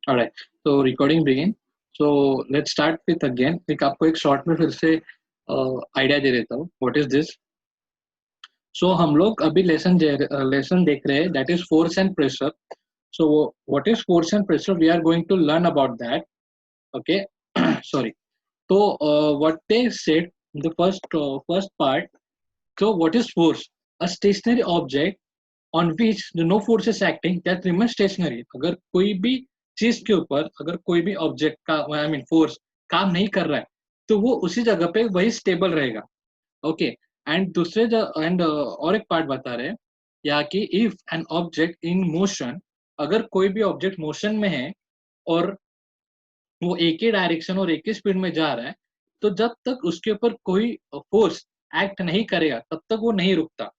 Alright, so recording begin. So let's start with again. एक आपको एक शॉर्ट में फिर से आइडिया दे देता हूँ. What is this? So हम लोग अभी लेसन देख रहे हैं. That is force and pressure. So what is force and pressure? We are going to learn about that. Okay. Sorry. So what they said in the first part. So what is force? A stationary object on which the no force is acting that remains stationary. अगर कोई भी चीज के ऊपर अगर कोई भी object का आई मीन फोर्स काम नहीं कर रहा है तो वो उसी जगह पे वही स्टेबल रहेगा. ओके. एंड एंड और एक पार्ट बता रहे हैं या कि if an object in motion, अगर कोई भी ऑब्जेक्ट मोशन में है और वो एक ही डायरेक्शन और एक ही स्पीड में जा रहा है तो जब तक उसके ऊपर कोई फोर्स एक्ट नहीं करेगा तब तक वो नहीं रुकता.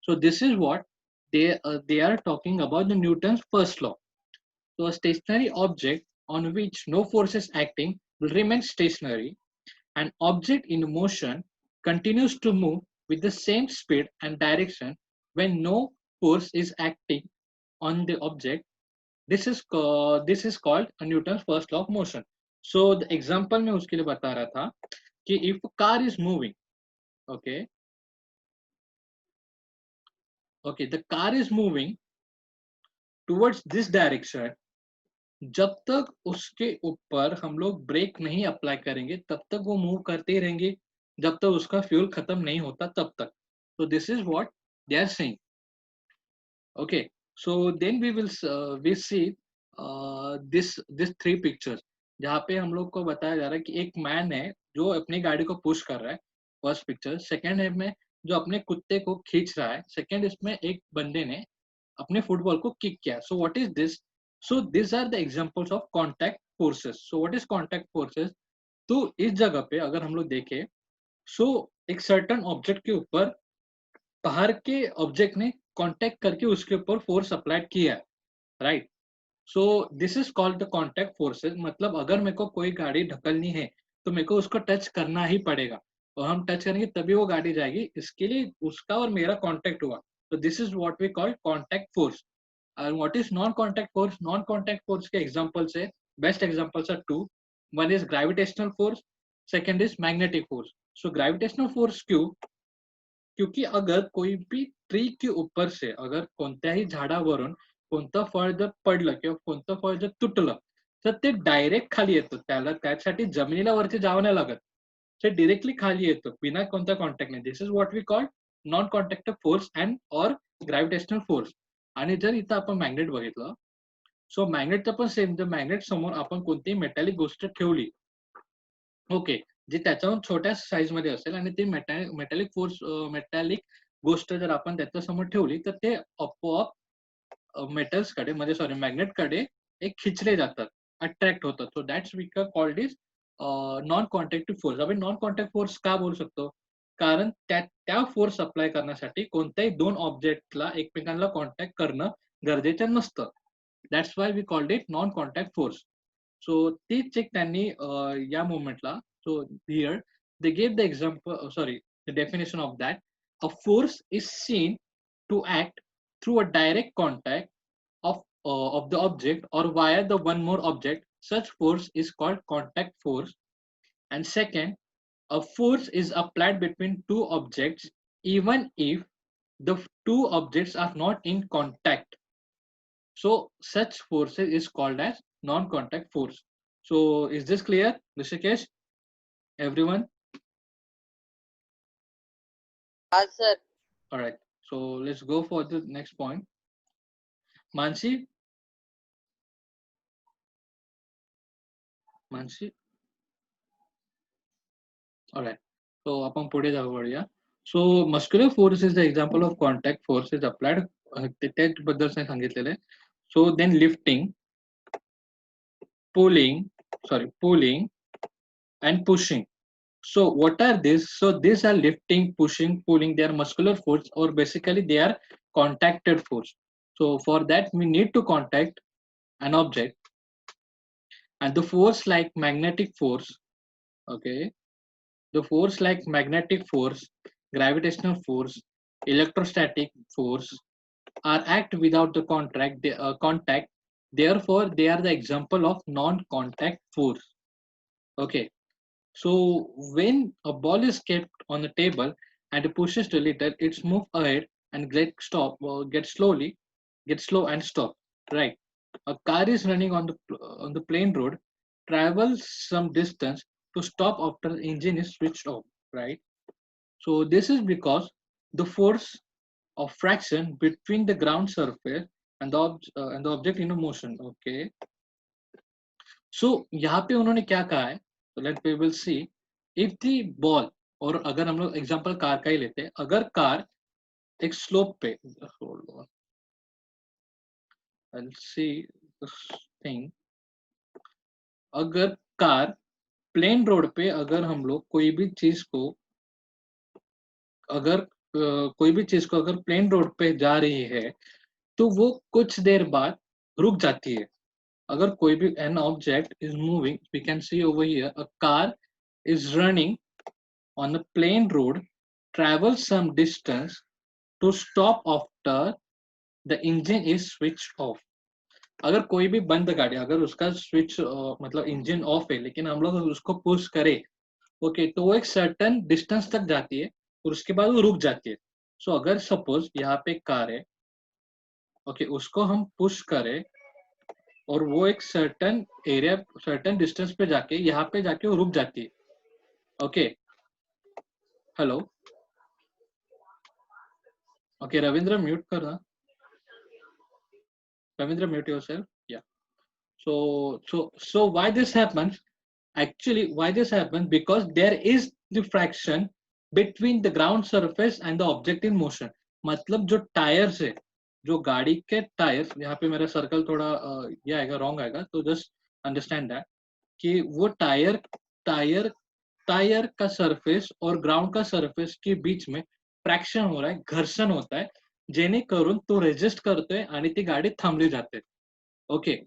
So this is what they are talking about the Newton's first law. So a stationary object on which no force is acting will remain stationary. An object in motion continues to move with the same speed and direction when no force is acting on the object. This is called a Newton's first law of motion. So the example में उसके लिए बता रहा था कि if a car is moving, okay, the car is moving towards this direction. जब तक उसके ऊपर हम लोग ब्रेक नहीं अप्लाई करेंगे तब तक वो मूव करते ही रहेंगे जब तक उसका फ्यूल खत्म नहीं होता तब तक. तो this is what they are saying. Okay. So then we see this three pictures जहाँ पे हम लोग को बताया जा रहा है कि एक मैन है जो अपनी गाड़ी को पुश कर रहा है. First picture. सेकेंड है में जो अपने कुत्ते को खींच रहा है. सेकेंड इसमें एक बंदे ने अपने फुटबॉल को किक किया. So what is this? So this are the examples of contact forces. So what is contact forces? तो इस जगह पे अगर हम लोग देखें सो एक सर्टन ऑब्जेक्ट के ऊपर बाहर के ऑब्जेक्ट ने कांटेक्ट करके उसके ऊपर फोर्स अप्लाइड किया है. Right. So this is called the contact forces. मतलब अगर मेरे को कोई गाड़ी ढकलनी है तो मेरे को उसको टच करना ही पड़ेगा और हम टच करेंगे तभी वो गाड़ी जाएगी. इसके लिए उसका और मेरा कांटेक्ट हुआ. तो this is what we call contact force. And what is non-contact force? Non-contact force के examples है, best examples are two. One is gravitational force, second is magnetic force. So gravitational force क्यों? क्योंकि अगर कोई भी tree के ऊपर से अगर कोणत्याही झाडावरून कोणतं फळ जर पडलं किंवा कोणतं फळ जर तुटलं तर ते डायरेक्ट खाली येतं. त्याला त्यासाठी जमिनीला वरती जावं नाही लागत. ते डिरेक्टली खाली येतं बिना कोणत्या कॉन्टॅक्ट नाही. This is what we call non contactive force and or gravitational force. आणि जर इथं आपण मॅग्नेट बघितलं सो मॅग्नेटचं पण सेम. जर मॅग्नेट समोर आपण कोणतीही मेटॅलिक गोष्ट ठेवली ओके जी त्याच्याहून छोट्या साईज मध्ये असेल आणि ती मेटॅलिक गोष्ट जर आपण त्याच्या समोर ठेवली तर ते आपोआप मेटल्स कडे म्हणजे सॉरी मॅग्नेट कडे एक खिचले जातात. अट्रॅक्ट होतात. So that's we called is non contactive force. आपण नॉन कॉन्टॅक्ट फोर्स का बोलू शकतो? कारण त्या फोर्स अप्लाय करण्यासाठी कोणत्याही दोन ऑब्जेक्टला एकमेकांना कॉन्टॅक्ट करणं गरजेचं नसतं. That's why we called it non contact force. So तीच एक त्यांनी या मुवमेंटला so here they gave the example sorry the definition of that. A force is seen to act through a direct contact of the object or via the one more object. Such force is called contact force. And second, a force is applied between two objects even if the two objects are not in contact. So such forces is called as non-contact force. So is this clear, Rishikesh? Everyone? Sir. All right. So let's go for the next point. Mansi? Mansi? All right. So आपण पुढे जाऊया. So muscular force is the example of contact force is applied. त्याबद्दल सांगितलेलं आहे. So then lifting, pulling and pushing. So what are these? So these are lifting, pushing, pulling. They are muscular force or basically they are contacted force. So for that we need to contact an object and the force like magnetic force. Okay. The force like magnetic force, gravitational force, electrostatic force are act without the contact. Therefore, they are the example of non-contact force. Okay. So when a ball is kept on the table and pushes a little, it's move ahead and get slow and stop. Right. A car is running on the plain road, travels some distance to stop after the engine is switched off. Right. So this is because the force of fraction between the ground surface and the object in a motion. Okay. So यहाँ पे उन्होंने क्या कहा है? So let we will see if the ball, और अगर हम लोग एग्जांपल कार का ही लेते हैं, अगर कार एक स्लोप पे, hold on, I'll see this thing, अगर कार प्लेन रोड पे अगर हम लोग कोई भी चीज को अगर प्लेन रोड पे जा रही है तो वो कुछ देर बाद रुक जाती है. अगर कोई भी an object is moving, we can see over here a car is running on a plain road, travels some distance to stop after the engine is switched off. अगर कोई भी बंद गाड़ी, अगर उसका स्विच मतलब इंजन ऑफ है लेकिन हम लोग उसको पुश करें, ओके, तो वो एक सर्टेन डिस्टेंस तक जाती है और उसके बाद वो रुक जाती है. सो अगर सपोज यहाँ पे कार है, ओके, उसको हम पुश करें और वो एक सर्टेन एरिया, सर्टेन डिस्टेंस पे जाके यहाँ पे जाके वो रुक जाती है. Okay, hello, okay, Ravindra mute करना. Ravindra, mute yourself. Yeah. So why this happens? Actually, why this happens? Because there is the fraction between the ground surface and the object in motion. मतलब जो टायर्स है, जो गाड़ी के tyres, यहाँ पे मेरा सर्कल थोड़ा ये आएगा, रॉन्ग आएगा, तो जस्ट अंडरस्टैंड दैट कि वो टायर टायर टायर का सरफेस और ग्राउंड का सरफेस के बीच में फ्रॅक्शन हो रहा है, घर्षण होत आहे, जेणेकरून तो रेजिस्ट करतोय आणि ती गाडी थांबली जाते. Okay,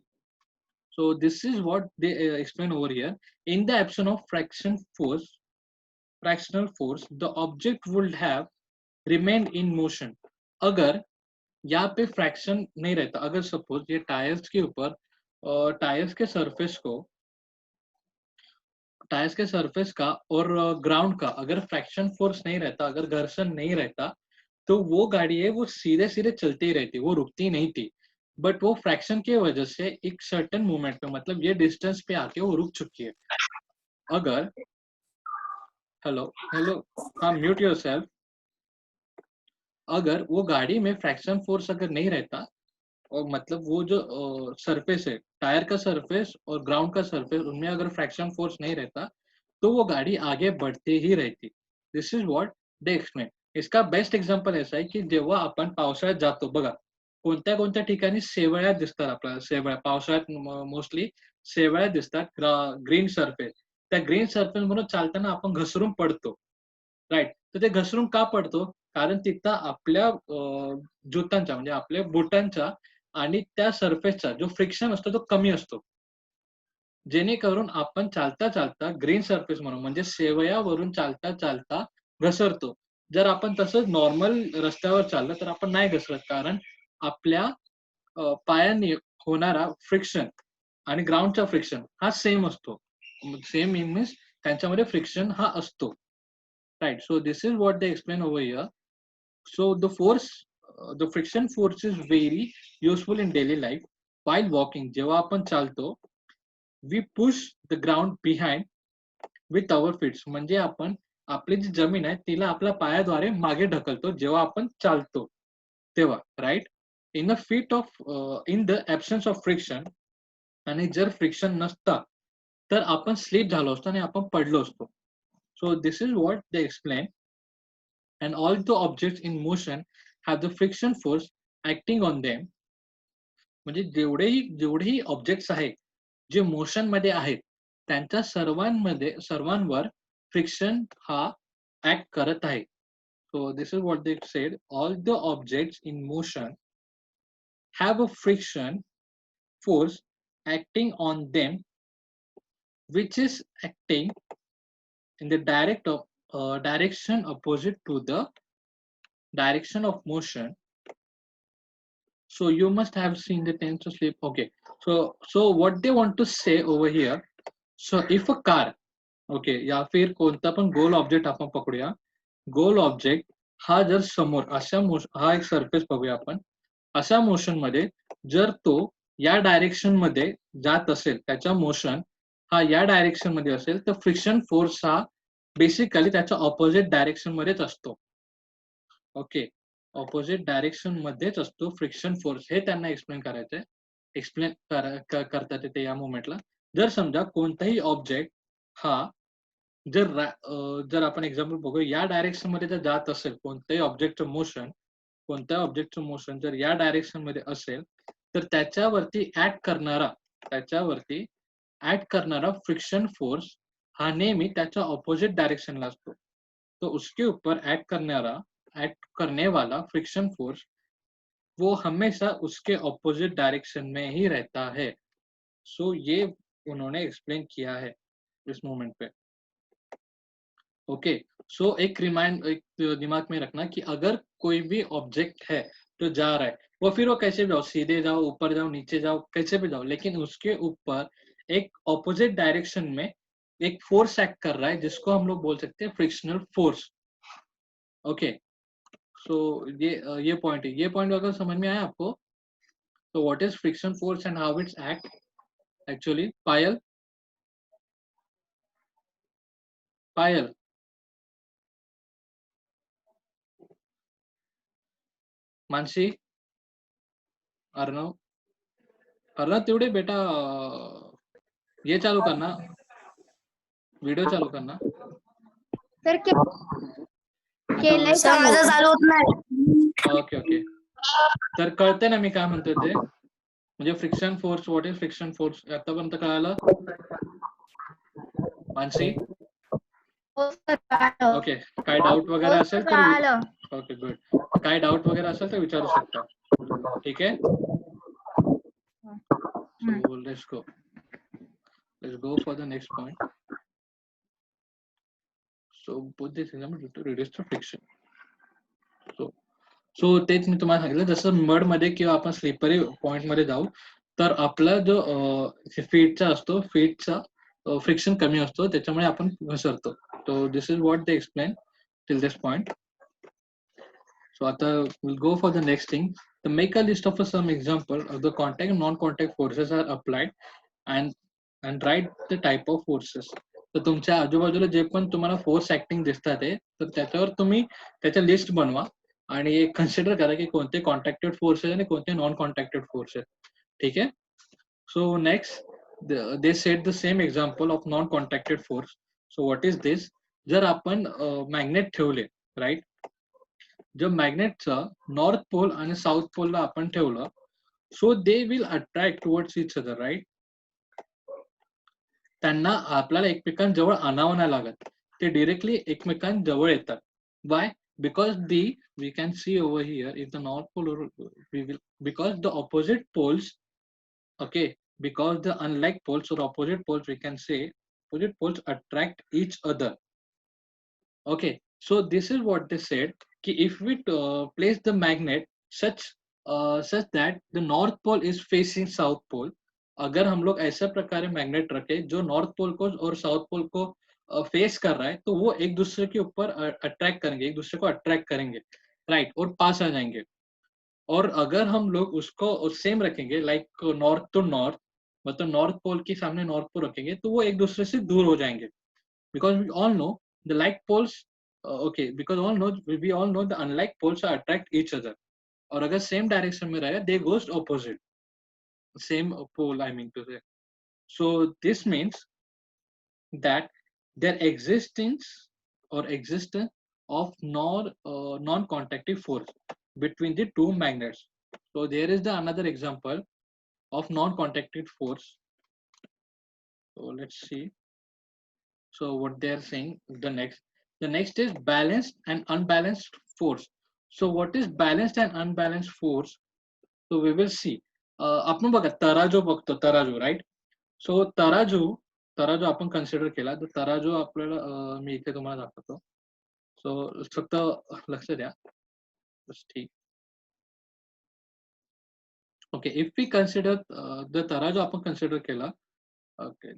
so this is what they explain over here. In the absence of fractional force, the object would have remained in motion. अगर यहाँ पे फ्रैक्शन नहीं रहता, अगर सपोज ये टायर्स के ऊपर टायर्स के सरफेस का और ग्राउंड का अगर फ्रैक्शन फोर्स नहीं रहता, अगर घर्षण नहीं रहता, तो वो गाड़ी है वो सीधे सीधे चलती ही रहती, वो रुकती नहीं थी. बट वो फ्रैक्शन की वजह से एक सर्टेन मोमेंट पे, मतलब ये डिस्टेंस पे आके वो रुक चुकी है. अगर हेलो हेलो, हाँ, म्यूट योरसेल्फ. अगर वो गाड़ी में फ्रैक्शन फोर्स अगर नहीं रहता, और मतलब वो जो सरफेस है, टायर का सरफेस और ग्राउंड का सरफेस, उनमें अगर फ्रैक्शन फोर्स नहीं रहता तो वो गाड़ी आगे बढ़ती ही रहती. This is what they explain. इसका बेस्ट एक्झाम्पल ऐसा आहे की जेव्हा आपण पावसाळ्यात जातो बघा, कोणत्या कोणत्या ठिकाणी शेवळ्या दिसतात आपल्याला, शेवळ्या पावसाळ्यात मोस्टली शेवळ्या दिसतात, ग्रीन सरफेस. त्या ग्रीन सरफेस म्हणून चालताना आपण घसरून पडतो, राईट. तर ते घसरून का पडतो? कारण तिथं आपल्या जुतांच्या म्हणजे आपल्या बुटांच्या आणि त्या सरफेसचा जो फ्रिक्शन असतो तो कमी असतो, जेणेकरून आपण चालता चालता ग्रीन सरफेस म्हणून म्हणजे शेवयावरून चालता चालता घसरतो. जर आपण तसंच नॉर्मल रस्त्यावर चाललं तर आपण नाही घसरत, कारण आपल्या पायाने होणारा फ्रिक्शन आणि ग्राउंडचा फ्रिक्शन हा सेम असतो. सेम मीन्स त्यांच्यामध्ये फ्रिक्शन हा असतो, right. So this is what they explain over here. So the friction force is very useful in daily life. While walking, जेव्हा आपण चालतो, we push the ground behind with our feet. म्हणजे आपण आपली जी जमीन आहे तिला आपल्या पायाद्वारे मागे ढकलतो जेव्हा आपण चालतो तेव्हा, right. In the absence of friction, आणि जर फ्रिक्शन नसता तर आपण स्लिप झालो असतो आणि आपण पडलो असतो. सो this is what they explain. And all the objects in motion have the friction force acting on them. म्हणजे जेवढेही ऑब्जेक्ट्स आहेत जे मोशन मध्ये आहेत त्यांच्या सर्वांवर फ्रिक्शन हा ऍक्ट करत आहे. सो this is what they said, all the objects in motion have a friction force acting on them which is acting in the direction opposite to the direction of motion. So you must have seen the tends to slip. Okay. So what they want to say over here. So if a car, okay, या फिर कोणता पण गोल object आपण पकडूया. गोल object हा जर समोर अशा हा एक सरफेस बघूया आपण. अशा मोशन मध्ये जर तो या डायरेक्शन मध्ये जात असेल, त्याचा मोशन हा या डायरेक्शन मध्ये असेल, तर फ्रिक्शन फोर्स हा बेसिकली त्याच्या ऑपोजिट डायरेक्शन मध्येच असतो. ओके, ऑपोजिट डायरेक्शन मध्येच असतो फ्रिक्शन फोर्स. हे त्यांना एक्सप्लेन करायचंय. एक्सप्लेन करतात ते या मोमेंटला. जर समजा कोणताही ऑब्जेक्ट हा जर आपण एक्झाम्पल बघू, या डायरेक्शन मध्ये जर जात असेल कोणत्याही ऑब्जेक्टचं मोशन जर या डायरेक्शन मध्ये असेल, तर त्याच्यावरती ऍक्ट करणारा फ्रिक्शन फोर्स हा नेहमी त्याच्या ऑपोजिट डायरेक्शनला असतो. तो उसके ऊपर एक्ट करने वाला फ्रिक्शन फोर्स वो हमेशा उसके ऑपोजिट डायरेक्शन में ही रहता है. सो ये उन्होंने एक्सप्लेन किया है इस मोमेंट पे. ओके. सो एक दिमाग में रखना कि अगर कोई भी ऑब्जेक्ट है जो जा रहा है, वो कैसे भी जाओ, सीधे जाओ, ऊपर जाओ, नीचे जाओ, कैसे भी जाओ, लेकिन उसके ऊपर एक ऑपोजिट डायरेक्शन में एक फोर्स एक्ट कर रहा है, जिसको हम लोग बोल सकते हैं फ्रिक्शनल फोर्स. ओके. सो ये पॉइंट है. ये पॉइंट अगर समझ में आया आपको, तो what is friction force and how it's act actually. Payal, Payal, Mansi, Arnav, Arnav तेवढे बेटा ये चालू करना, व्हिडिओ चालू करना. सर केलंय सर माझं चालू होत नाही. Okay okay. तर कळतंय ना मी काय म्हणतोय ते. म्हणजे friction force, what is friction force आतापर्यंत कळालं मानसी? ओके. काय डाऊट वगैरे असेल तर ओके गुड. काय डाऊट वगैरे असेल तर विचारू शकता. ठीक आहे. So let's go for the next point. So both these examples to reduce the friction. So तेच मी तुम्हाला सांगितलं, जसं मड मध्ये किंवा आपण स्लिपरी पॉइंट मध्ये जाऊ तर आपला जो फीटचा असतो, फीटचा फ्रिक्शन कमी असतो, त्याच्यामुळे आपण घसरतो. So this is what they explain till this point. So आता we'll go for the next thing. To make a list of some example of the contact and non-contact forces are applied and write the type of forces. तर तुमच्या आजूबाजूला जे पण तुम्हाला force acting दिसतात आहे, तर त्याच्यावर तुम्ही त्याच्या लिस्ट बनवा आणि कन्सिडर करा की कोणते कॉन्टॅक्टेड फोर्स आहेत आणि कोणते नॉन कॉन्टॅक्टेड फोर्स आहेत. ठीक आहे. So next they set the same example of non contacted force. So what is this. जर आपण मॅग्नेट ठेवले, राईट, जर मॅग्नेटचं नॉर्थ पोल आणि साऊथ पोलला आपण ठेवलं, so they will attract towards each other, right. त्यांना आपल्याला एकमेकांजवळ आणावं नाही लागत, ते डिरेक्टली एकमेकांजवळ येतात. Why? Because we can see over here, if the north pole because the opposite poles, okay, because the unlike poles or opposite poles, we can say opposite poles attract each other. Okay, so this is what they said, कि if we place the magnet such that the north pole is facing south pole, अगर हम लोग ऐसा प्रकार magnet रखे जो north pole को और साउथ पोल को फेस कर रहा है, तो वो एक दूसरे के ऊपर अट्रैक्ट करेंगे, एक दूसरे को अट्रैक्ट करेंगे, राइट, और पास आ जाएंगे. और अगर हम लोग उसको सेम रखेंगे, लाइक नॉर्थ टू नॉर्थ, मतलब नॉर्थ पोल के सामने नॉर्थ पोल रखेंगे, तो वो एक दूसरे से दूर हो जाएंगे. Because we all know the like poles, okay, because we all know the unlike poles attract each other. और अगर सेम डायरेक्शन में रहेगा, they goes opposite, same pole, I mean to say. So this means that their existence of non-contactive force between the two magnets. So there is the another example of non-contactive force. So let's see. So what they are saying, the next is balanced and unbalanced force. So what is balanced and unbalanced force? So we will see. आपण बघा तराजू बघतो, तराजू, right. सो तराजू आपण consider केला, तर तराजू आपल्याला मी इथे तुम्हाला दाखवतो. सो फक्त लक्ष द्या. ठीक. Okay, if we consider the तराजू आपण कन्सिडर केला, okay,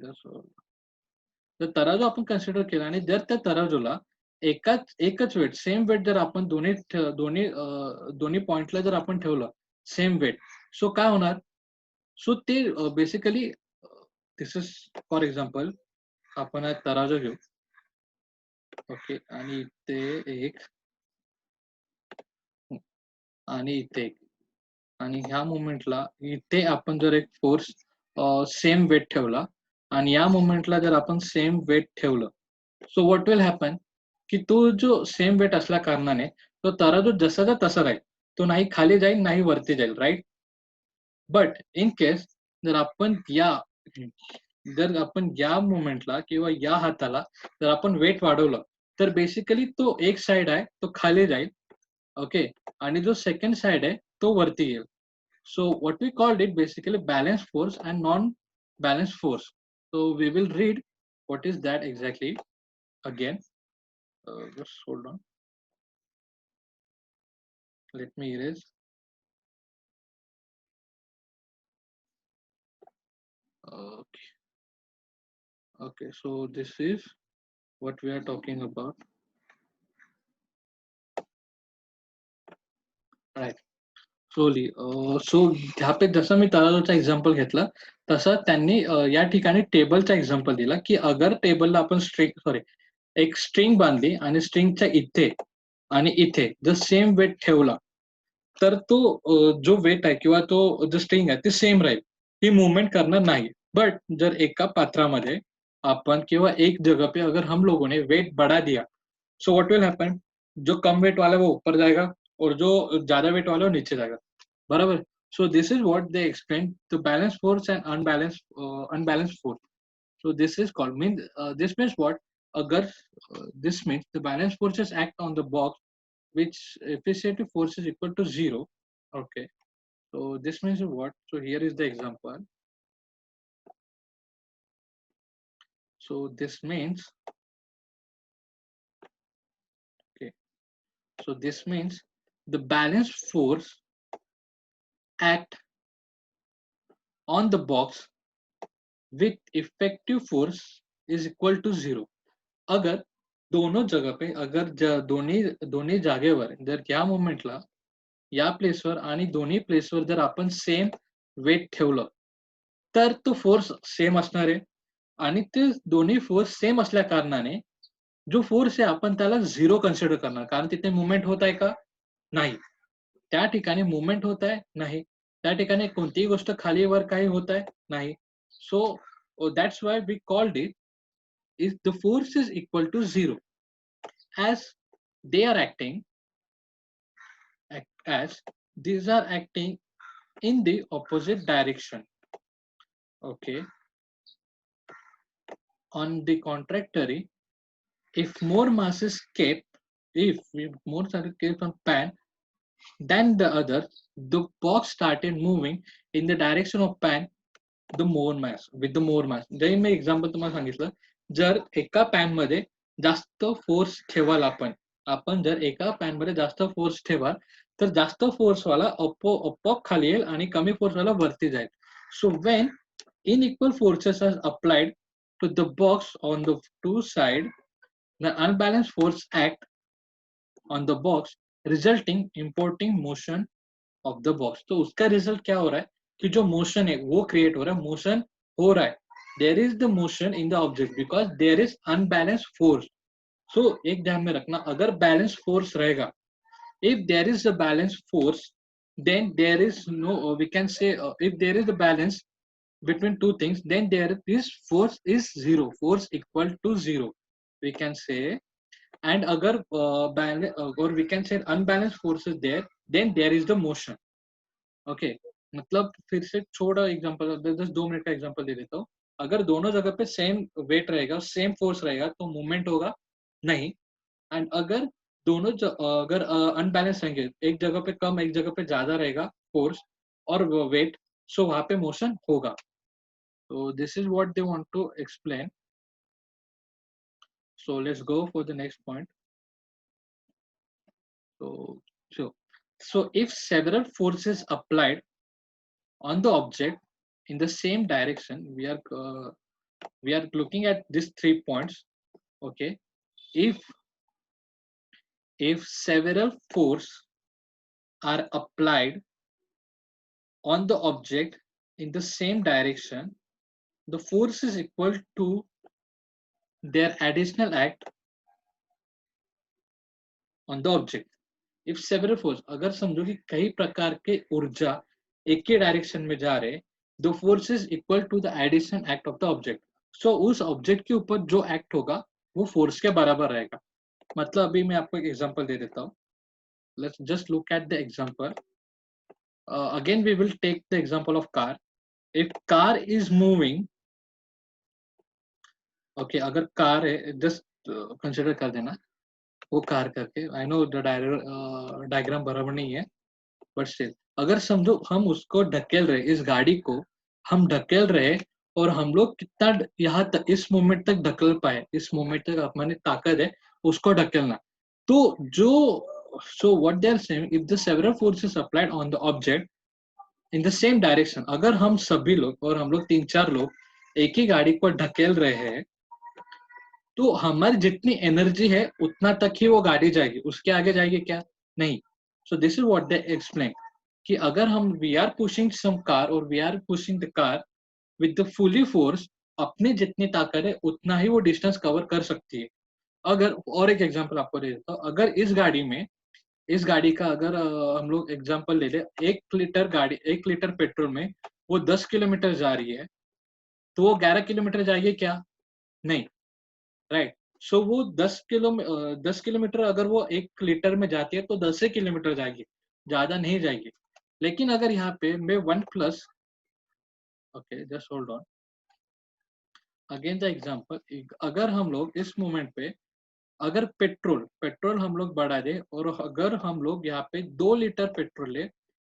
तर तराजू आपण कन्सिडर केला आणि जर त्या तराजूला एकच वेट सेम वेट जर आपण दोन्ही पॉइंटला जर आपण ठेवलं सेम वेट, सो काय होणार? सो ते basically this is for example आपण तराजू घेऊ. ओके, आणि इथे एक आणि इथे एक, आणि ह्या मोमेंटला इथे आपण जर एक फोर्स सेम वेट ठेवला आणि या मोमेंटला जर आपण सेम वेट ठेवलं, सो व्हॉट विल हॅपन की तो जो सेम वेट असल्या कारणाने तो तराजू जसाचा तसा राहील, तो नाही खाली जाईल नाही वरती जाईल, राईट. बट इन केस जर आपण या मोमेंटला किंवा या हाताला जर आपण वेट वाढवलं, तर बेसिकली तो एक साइड आहे तो खाली जाईल. ओके, आणि जो सेकंड साइड आहे तो वरती येईल. So what we called it basically balanced force and non-balanced force. So we will read what is that exactly again. Just hold on. Let me erase. Okay. Okay. So this is what we are talking about. Right. Slowly. So ह्या पे जसं मी तराजूचा example घेतला तसं त्यांनी या ठिकाणी टेबलचा example दिला की अगर टेबलला आपण एक स्ट्रिंग बांधली आणि स्ट्रिंगच्या इथे आणि इथे जर सेम वेट ठेवला, तर तो जो वेट आहे किंवा तो जो स्ट्रिंग आहे ते सेम राहील, ही मूवमेंट करणार नाही. बट जर एका पात्रामध्ये आपण किंवा एक जगह पे अगर हम लोगों ने वेट बढ़ा दिया, सो व्हाट विल हैपन, जो कम वेट वाला है वो ऊपर जाएगा और जो ज्यादा वेट वाला है वो नीचे जाएगा, बराबर. सो this is what they explain the balance force and unbalance force. So this is called this means what? Agar this means the balance forces act on the box, which efficiency force is equal to 0. Okay. So this means what? So here is the example. So this means, okay. So this means the balance force act on the box with effective force is equal to 0. अगर दोनों जगह पे अगर दोन्ही जागेवर जर या मोमेंटला या प्लेसवर आणि दोन्ही प्लेसवर जर आपण सेम वेट ठेवलं, तर तो फोर्स सेम असणार आहे. आणि ते दोन्ही फोर्स सेम असल्या कारणाने जो फोर्स आहे आपण त्याला 0 कन्सिडर करणार, कारण तिथे मुवमेंट होत आहे का? नाही. त्या ठिकाणी मुवमेंट होत आहे? नाही. त्या ठिकाणी कोणतीही गोष्ट खाली वर काही होत आहे? नाही. So that's why we called it is the force is equal to 0 as they are acting as these are acting in the opposite direction. Okay. On the contrary, if more mass is more mass is kept on pan than the other, the box started moving in the direction of pan the more mass with the more mass. Zari me example तुम्हाला सांगितलं, जर एका pan मध्ये जास्त force ठेवाल आपण जर एका पॅन मध्ये जास्त फोर्स ठेवाल, तर जास्त फोर्स वाला अपोआप खाली येईल आणि कमी फोर्स वाला वरती जाईल. So when unequal forces are applied to the box on the two sides, the unbalanced force act on the box, resulting importing motion of the box. तो उसका रिजल्ट क्या हो रहा है कि जो मोशन है वो क्रिएट हो रहा है, मोशन हो रहा है. There is the motion in the object because there is unbalance force. So एक ध्यान में रखना, अगर बैलेंस फोर्स रहेगा, if there is a balance force, then there is no we can say if there is a balance between two things, then there is force is 0, force equal to 0, we can say. And agar or we can say unbalanced force is there, then there is the motion. Okay. मतलब फिर से छोटा example, 2 minute का example दे देता हूँ. अगर दोनों जगह पे सेम वेट रहेगा, सेम फोर्स रहेगा, तो मूवमेंट होगा नहीं. एंड अगर अगर अनबैलेंस रहेंगे, एक जगह पे कम एक जगह पे ज्यादा रहेगा फोर्स और वेट, सो वहां पे मोशन होगा. तो this is what they want to explain. So let's go for the next point. So if several forces applied on the object in the same direction. We are looking at these 3 points. Okay, if several force are applied on the object in the same direction, the force is equal to their additional act on the object. If several force, अगर समझो कि कई प्रकार के ऊर्जा एक ही direction में जा रहे, the force is equal to the additional act of the object. So उस ऑब्जेक्ट के ऊपर जो एक्ट होगा वो फोर्स के बराबर रहेगा. मतलब अभी मैं आपको एक एग्जांपल दे देता हूँ. Let's just look at the example. Again we will take the example of car. If car is moving, okay, अगर कार है, just consider कर देना वो कार करके. I know the diagram बराबर नहीं है, but still अगर समझो हम उसको ढकेल रहे, इस गाड़ी को हम ढकेल रहे और हम लोग कितना यहाँ तक इस मोमेंट तक ढकेल पाए, इस मोमेंट तक अपनी ताकत है उसको ढकेलना. तो जो so what they are saying, if the several forces applied on the object in the same direction, अगर हम सभी लोग और हम लोग 3-4 लोग एक ही गाड़ी को ढकेल रहे हैं, तो हमारी जितनी एनर्जी है उतना तक ही वो गाड़ी जाएगी, उसके आगे जाएगी क्या? नहीं. So this is what they explain कि अगर हम we are pushing some car or we are pushing the car with the fully force, अपनी जितनी ताकत है उतना ही वो डिस्टेंस कवर कर सकती है. अगर और एक एग्जांपल आपको दे देता हूँ, अगर इस गाड़ी का अगर हम लोग एग्जांपल ले ले, 1 लीटर पेट्रोल में वो 10 किलोमीटर जा रही है, तो वो 11 किलोमीटर जाएगी क्या? नहीं, राइट. सो वो 10 किलोमीटर अगर वो 1 लीटर में जाती है तो 10 किलोमीटर जाएगी, ज्यादा नहीं जाएगी. लेकिन अगर यहाँ पे मैं 1 plus, okay just hold on, again the example, अगर हम लोग इस मोमेंट पे अगर पेट्रोल हम लोग बढ़ा दे और अगर हम लोग यहाँ पे 2 लीटर पेट्रोल ले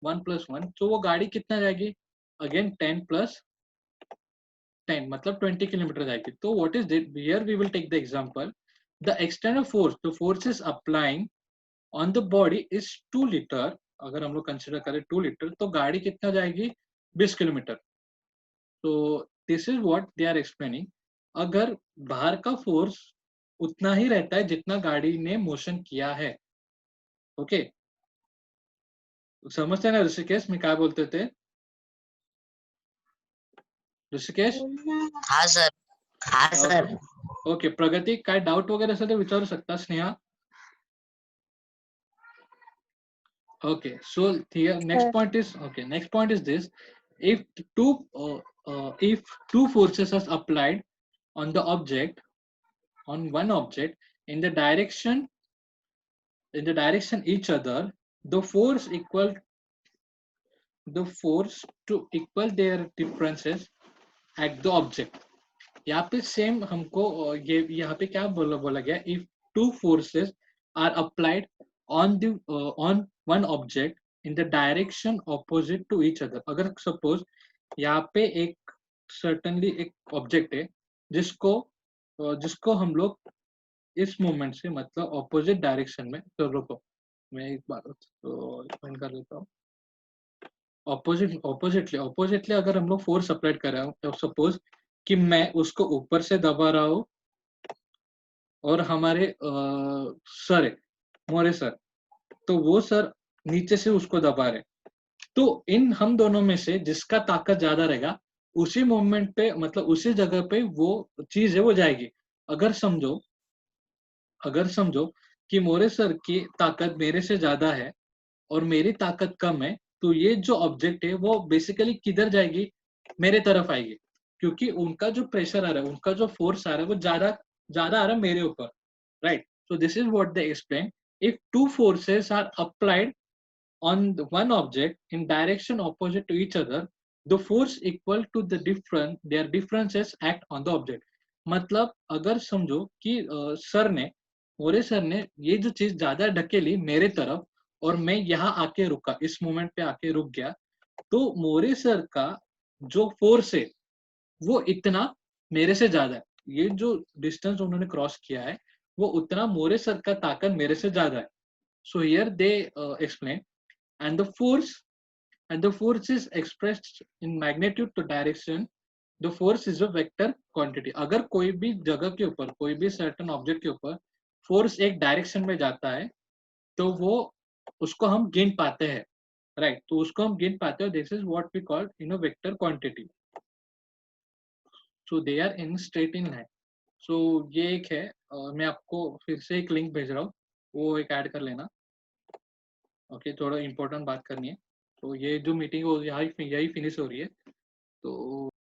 1+1, तो वो गाड़ी कितना जाएगी? अगेन 10+10 मतलब 20 किलोमीटर जाएगी. तो what is it here? We will take the example. The external force, the force is applying on the body is 2 litre. अगर हम लोग कंसिडर करें 2 लीटर, तो गाड़ी कितना जाएगी? 20 किलोमीटर. तो this is what they are explaining. अगर बाहर का फोर्स उतना ही रहता है जितना गाड़ी ने मोशन किया है. ओके, समझते हैं ना ऋषिकेश में क्या बोलते थे? ऋषिकेश? हाँ सर. ओके, प्रगती काय डाउट वगैरे असेल तर विचारू शकता. Sneha? Okay, so here next point is this: if two forces are applied on the object, on one object in the direction each other, the force to equal their differences at the object. यहाँ पे same हमको ये यहाँ पे क्या बोला गया? if two forces are applied on one object in the direction opposite to each other. अगर सपोज यहाँ पे एक certainly एक ऑब्जेक्ट है जिसको हम लोग इस मोमेंट से मतलब ऑपोजिट डायरेक्शन में, तो रुको मैं एक बार तो एक्सप्लेन कर देता हूँ. ऑपोजिटली अगर हम लोग फोर्स अप्लाई कर रहे हो, तो सपोज कि मैं उसको ऊपर से दबा रहा हूँ और हमारे सर है, मोरे सर, तो वो सर नीचे से उसको दबा रहे, तो इन हम दोनों में से जिसका ताकत ज्यादा रहेगा उसी मोमेंट पे मतलब उसी जगह पे वो चीज है वो जाएगी. अगर समझो कि मोरे सर की ताकत मेरे से ज्यादा है और मेरी ताकत कम है, तो ये जो ऑब्जेक्ट है वो बेसिकली किधर जाएगी? मेरे तरफ आएगी, क्योंकि उनका जो प्रेशर आ रहा है, उनका जो फोर्स आ रहा है वो ज्यादा आ रहा है मेरे ऊपर, right. So this is what they explain. If two forces are applied on one object in direction opposite to each other, the force equal to their differences act on the object. मतलब अगर समझो कि मोरे sir ने ये जो चीज ज्यादा ढकेली मेरे तरफ और मैं यहाँ आके रुका, इस मोमेंट पे आके रुक गया, तो मोरे सर का जो फोर्स है वो इतना मेरे से ज्यादा है. ये जो डिस्टेंस उन्होंने क्रॉस किया है वो उतना मोरे सर का ताकत मेरे से ज्यादा है. So here they explain, and the force and the force is expressed in magnitude to direction, the force is a vector quantity. अगर कोई भी जगह के ऊपर, कोई भी certain object के ऊपर force एक direction में जाता है, तो वो उसको हम गिन पाते हैं, right? तो उसको हम गिन पाते हैं. This is what we call in a vector quantity. So they are in straight in line. So ये एक है, मैं आपको फिर से एक लिंक भेज रहा हूँ, वो एक ऐड कर लेना. ओके, थोड़ा इंपॉर्टेंट बात करनी है. तो ये जो मीटिंग हो यही फिनिश हो रही है, तो